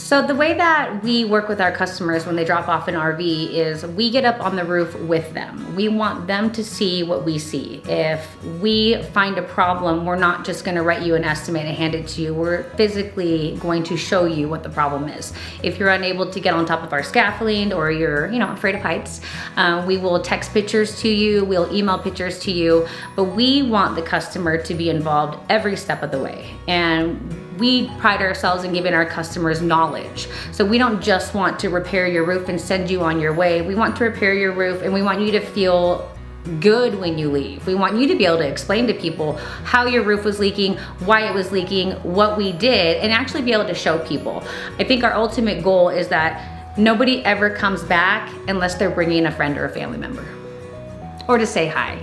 So the way that we work with our customers when they drop off an RV is we get up on the roof with them. We want them to see what we see. If we find a problem, we're not just gonna write you an estimate and hand it to you. We're physically going to show you what the problem is. If you're unable to get on top of our scaffolding or you're afraid of heights, we will text pictures to you, we'll email pictures to you, but we want the customer to be involved every step of the way. And we pride ourselves in giving our customers knowledge. So we don't just want to repair your roof and send you on your way. We want to repair your roof and we want you to feel good when you leave. We want you to be able to explain to people how your roof was leaking, why it was leaking, what we did, and actually be able to show people. I think our ultimate goal is that nobody ever comes back unless they're bringing a friend or a family member. Or to say hi,